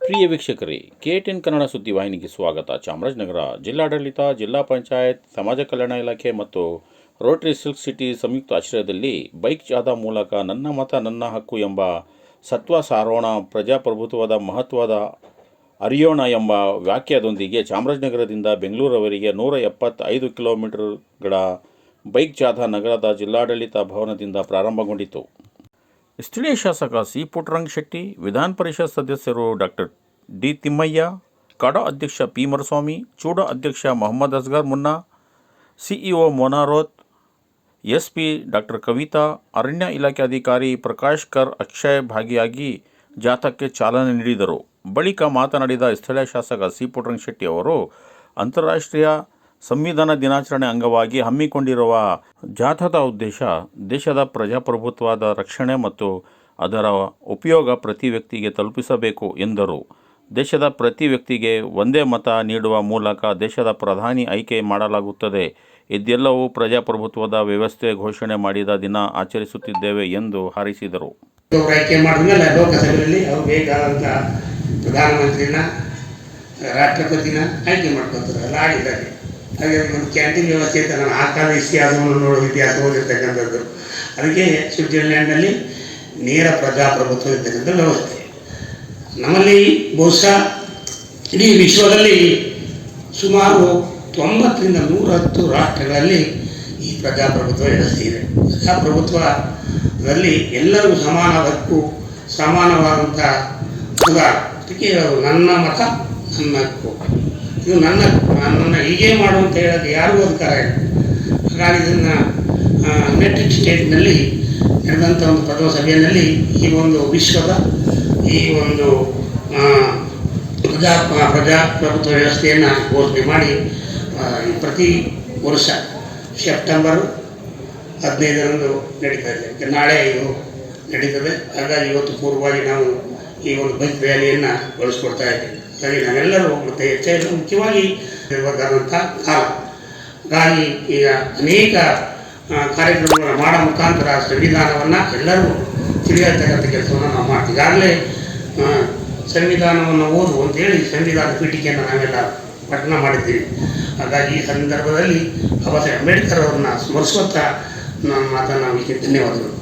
ಪ್ರಿಯ ವೀಕ್ಷಕರೇ, KTN ಕನ್ನಡ ಸುದ್ದಿವಾಹಿನಿಗೆ ಸ್ವಾಗತ. ಚಾಮರಾಜನಗರ ಜಿಲ್ಲಾಡಳಿತ, ಜಿಲ್ಲಾ ಪಂಚಾಯತ್, ಸಮಾಜ ಕಲ್ಯಾಣ ಇಲಾಖೆ ಮತ್ತು ರೋಟರಿ ಸಿಲ್ಕ್ ಸಿಟಿ ಸಂಯುಕ್ತ ಆಶ್ರಯದಲ್ಲಿ ಬೈಕ್ ಜಾಥಾ ಮೂಲಕ ನನ್ನ ಮತ ನನ್ನ ಹಕ್ಕು ಎಂಬ ಸತ್ವ ಸಾರೋಣ, ಪ್ರಜಾಪ್ರಭುತ್ವದ ಮಹತ್ವದ ಅರಿಯೋಣ ಎಂಬ ವಾಕ್ಯದೊಂದಿಗೆ ಚಾಮರಾಜನಗರದಿಂದ ಬೆಂಗಳೂರವರೆಗೆ 175 ಕಿಲೋಮೀಟರ್ಗಳ ಬೈಕ್ ಜಾಥಾ ನಗರದ ಜಿಲ್ಲಾಡಳಿತ ಭವನದಿಂದ ಪ್ರಾರಂಭಗೊಂಡಿತು. ಸ್ಥಳೀಯ ಶಾಸಕ ಸಿ. ಪುಟ್ಟರಂಗಶೆಟ್ಟಿ, ವಿಧಾನ ಪರಿಷತ್ ಸದಸ್ಯರು ಡಾಕ್ಟರ್ ಡಿ. ತಿಮ್ಮಯ್ಯ, ಕಾಡಾ ಅಧ್ಯಕ್ಷ ಪಿ. ಮರುಸ್ವಾಮಿ, ಚೂಡಾ ಅಧ್ಯಕ್ಷ ಮೊಹಮ್ಮದ್ ಅಸ್ಗರ್ ಮುನ್ನಾ, CEO Mona Roth, SP doctor Kavita, ಅರಣ್ಯ ಇಲಾಖೆ ಅಧಿಕಾರಿ ಪ್ರಕಾಶ್ ಕರ್ ಅಕ್ಷಯ್ ಭಾಗಿಯಾಗಿ ಜಾಥಾಕ್ಕೆ ಚಾಲನೆ ನೀಡಿದರು. ಬಳಿಕ ಮಾತನಾಡಿದ ಸ್ಥಳೀಯ ಶಾಸಕ ಸಿ. ಪುಟ್ಟರಂಗಶೆಟ್ಟಿ ಅವರು, ಅಂತಾರಾಷ್ಟ್ರೀಯ ಸಂವಿಧಾನ ದಿನಾಚರಣೆ ಅಂಗವಾಗಿ ಹಮ್ಮಿಕೊಂಡಿರುವ ಜಾಥಾದ ಉದ್ದೇಶ ದೇಶದ ಪ್ರಜಾಪ್ರಭುತ್ವದ ರಕ್ಷಣೆ ಮತ್ತು ಅದರ ಉಪಯೋಗ ಪ್ರತಿ ವ್ಯಕ್ತಿಗೆ ತಲುಪಿಸಬೇಕು ಎಂದರು. ದೇಶದ ಪ್ರತಿ ವ್ಯಕ್ತಿಗೆ ಒಂದೇ ಮತ ನೀಡುವ ಮೂಲಕ ದೇಶದ ಪ್ರಧಾನಿ ಆಯ್ಕೆ ಮಾಡಲಾಗುತ್ತದೆ. ಇದೆಲ್ಲವೂ ಪ್ರಜಾಪ್ರಭುತ್ವದ ವ್ಯವಸ್ಥೆ ಘೋಷಣೆ ಮಾಡಿದ ದಿನ ಆಚರಿಸುತ್ತಿದ್ದೇವೆ ಎಂದು ಹಾರೈಸಿದರು. ಆಯ್ಕೆ ಮಾಡಿದ್ಮೇಲೆ ಲೋಕಸಭೆಯಲ್ಲಿ ಅವರು ಬೇಕಾದಂಥ ಪ್ರಧಾನಮಂತ್ರಿನ, ರಾಷ್ಟ್ರಪತಿನ ಆಯ್ಕೆ ಮಾಡ್ಕೊತಾರೆ. ಎಲ್ಲ ಆಡಿದ್ದಾರೆ. ಹಾಗೆ ಒಂದು ಕ್ಯಾಂಟೀನ್ ವ್ಯವಸ್ಥೆ ಇತ್ತು. ನಾನು ಆ ಕಾಲದ ಇತಿಹಾಸವನ್ನು ನೋಡೋ ಇತಿಹಾಸ ಓದಿರ್ತಕ್ಕಂಥದ್ದು. ಅದಕ್ಕೆ ಸ್ವಿಟ್ಜರ್ಲ್ಯಾಂಡ್ನಲ್ಲಿ ನೇರ ಪ್ರಜಾಪ್ರಭುತ್ವ ಇರ್ತಕ್ಕಂಥ ವ್ಯವಸ್ಥೆ. ನಮ್ಮಲ್ಲಿ ಬಹುಶಃ ಇಡೀ ವಿಶ್ವದಲ್ಲಿ ಸುಮಾರು 90ರಿಂದ 110 ರಾಷ್ಟ್ರಗಳಲ್ಲಿ ಈ ಪ್ರಜಾಪ್ರಭುತ್ವ ವ್ಯವಸ್ಥೆ ಇದೆ. ಪ್ರಜಾಪ್ರಭುತ್ವದಲ್ಲಿ ಎಲ್ಲರೂ ಸಮಾನ ಹಕ್ಕು, ಸಮಾನವಾದಂಥ ಅಧಿಕಾರ. ಅದಕ್ಕೆ ನನ್ನ ಮತ ನನ್ನ ಹಕ್ಕು, ಇದು ನನ್ನ ಹೀಗೆ ಮಾಡು ಅಂತ ಹೇಳೋಕ್ಕೆ ಯಾರಿಗೂ ಅಧಿಕಾರ ಇಲ್ಲ. ಹಾಗಾಗಿ ಇದನ್ನು ಯುನೈಟೆಡ್ ಸ್ಟೇಟ್ನಲ್ಲಿ ನಡೆದಂಥ ಒಂದು ಪ್ರಥಮ ಈ ಒಂದು ವಿಶ್ವದ ಈ ಒಂದು ಪ್ರಜಾಪ್ರಭುತ್ವ ವ್ಯವಸ್ಥೆಯನ್ನು ಘೋಷಣೆ ಮಾಡಿ ಪ್ರತಿ ವರ್ಷ ಸೆಪ್ಟೆಂಬರ್ 15ರಂದು ನಡೀತಾ ಇದೆ. ನಾಳೆ ಇದು ನಡೀತದೆ. ಹಾಗಾಗಿ ಇವತ್ತು ಪೂರ್ವವಾಗಿ ನಾವು ಈ ಒಂದು ಬೈಕ್ ರ್ಯಾಲಿಯನ್ನು ಬಳಸ್ಕೊಡ್ತಾ ಇದ್ದೀವಿ. ಹಾಗಾಗಿ ನಾವೆಲ್ಲರೂ ಮತ್ತು ಹೆಚ್ಚಾಗಿ ಮುಖ್ಯವಾಗಿ ಇರಬೇಕಾದಂಥ ಕಾಲ. ಹಾಗಾಗಿ ಈಗ ಅನೇಕ ಕಾರ್ಯಕ್ರಮಗಳನ್ನು ಮಾಡೋ ಮುಖಾಂತರ ಸಂವಿಧಾನವನ್ನು ಎಲ್ಲರೂ ತಿಳಿಯತಕ್ಕಂಥ ಕೆಲಸವನ್ನು ನಾವು ಮಾಡ್ತೀವಿ. ಈಗಾಗಲೇ ಸಂವಿಧಾನವನ್ನು ಓದು ಅಂತೇಳಿ ಸಂವಿಧಾನ ಪೀಠಿಕೆಯನ್ನು ನಾವೆಲ್ಲ ಪಠಣ ಮಾಡಿದ್ದೀವಿ. ಹಾಗಾಗಿ ಈ ಸಂದರ್ಭದಲ್ಲಿ ಬಾಬಾ ಸಾಹೇಬ್ ಅಂಬೇಡ್ಕರ್ ಅವ್ರನ್ನ ಸ್ಮರಿಸುತ್ತಾ ನನ್ನ ಮಾತನ್ನು ಧನ್ಯವಾದಗಳು.